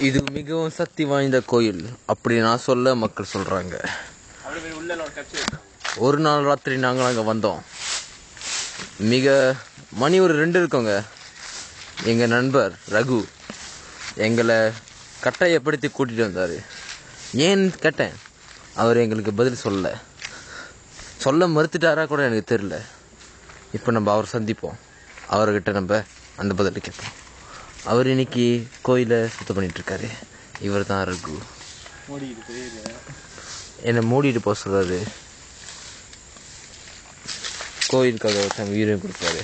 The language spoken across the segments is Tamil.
இது மிகவும் சக்தி வாய்ந்த கோயில் அப்படி நான் சொல்ல மக்கள் சொல்றாங்க. ஒரு நாள் ராத்திரி நாங்கள் அங்கே வந்தோம். மணி ஒரு 2 இருக்கோங்க. எங்கள் நண்பர் ரகு எங்களை கட்டாயப்படுத்தி கூட்டிகிட்டு வந்தார். ஏன்னு கேட்டேன். அவர் எங்களுக்கு பதில் சொல்ல மறுத்துட்டாரா கூட எனக்கு தெரியல. இப்போ நம்ம அவர் சந்திப்போம். அவர்கிட்ட நம்ம அந்த பதில் கேட்போம். அவர் இன்னைக்கு கோயிலை சுத்தம் பண்ணிட்டு இருக்காரு. இவர் தான் ரகு. என்னை மூடிட்டு போக சொல்றாரு. கோயிலுக்காக ஒருத்தங்க உயிரையும் கொடுப்பாரு.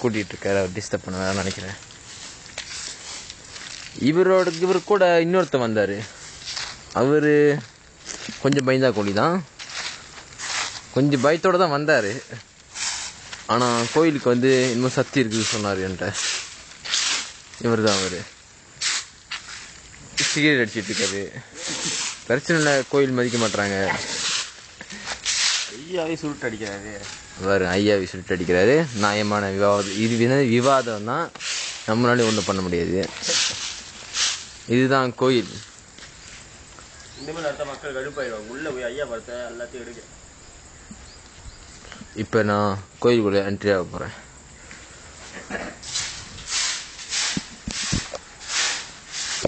கூட்டிகிட்டு இருக்காரு. அவர் டிஸ்டர்ப் பண்ண வேணாம்னு நினைக்கிறேன். இவர் கூட இன்னொருத்தன் வந்தார். அவர் கொஞ்சம் பயந்தா கோழி தான். கொஞ்சம் பயத்தோடு தான் வந்தார். ஆனால் கோயிலுக்கு இன்னும் சக்தி இருக்குதுன்னு சொன்னார் என்கிட்ட. இவர் தான் அவர். சிகரெட் அடிச்சிட்டு இருக்காரு. பிரச்சனை இல்லை, கோயில் மதிக்க மாட்டாங்க. ஐயாவே சுருட்டு அடிக்கிறாரு. வேறு ஐயாவே சுருட்டு அடிக்கிறாரு. நியாயமான விவாதம். இது விவாதம் தான். நம்மளாலே ஒன்றும் பண்ண முடியாது. இதுதான் கோயில். இந்த மாதிரி அடுத்த மக்கள் கடுப்பாயிடுவாங்க. உள்ள போய் ஐயா பார்த்த எல்லாத்தையும் எடுக்க. இப்போ நான் கோயிலுக்குள்ளே என்ட்ரி ஆக போகிறேன்.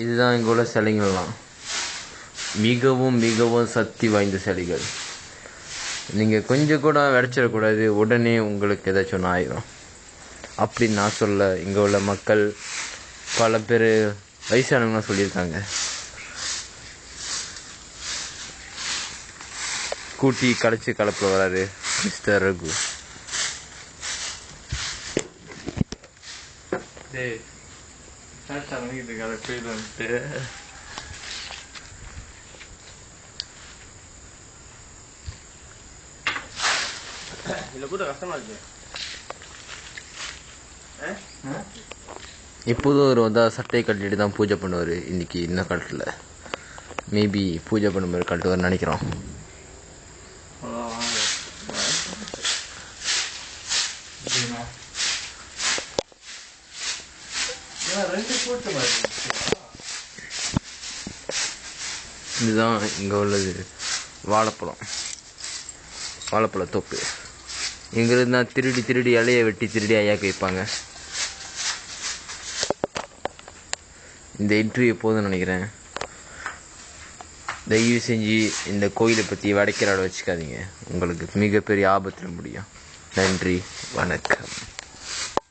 இதுதான் இங்கே உள்ள சிலைங்கள்லாம். மிகவும் மிகவும் சக்தி வாய்ந்த சிலைகள். நீங்கள் கொஞ்சம் கூட வெடிச்சிடக்கூடாது. உடனே உங்களுக்கு ஏதாச்சும் ஒன்று ஆயிரும். அப்படின்னு நான் சொல்ல இங்கே உள்ள மக்கள் பல பேர் வயசானவங்களாம் சொல்லியிருக்காங்க. கூட்டி கலைச்சி கலப்பில் வராரு மிஸ்டர் ரகு. எப்போதும் ஒரு வந்தால் சட்டையை கட்டிட்டு தான் பூஜை பண்ணுவார். இன்னைக்கு இன்னும் கட்டல. மேபி பூஜை பண்ணும்போது கட்டுவார்னு நினைக்கிறோம். இதுதான் இங்கே உள்ளது வாழைப்பழ தோப்பு. இங்கிருந்து தான் திருடி இலையை வெட்டி திருடி ஐயாக்கு வைப்பாங்க. இந்த இன்டர்வியூ போதும்னு நினைக்கிறேன். தயவு செஞ்சு இந்த கோயிலை பற்றி வடைக்கிறாட வச்சுக்காதீங்க. உங்களுக்கு மிகப்பெரிய ஆபத்தில் முடியும். நன்றி, வணக்கம்.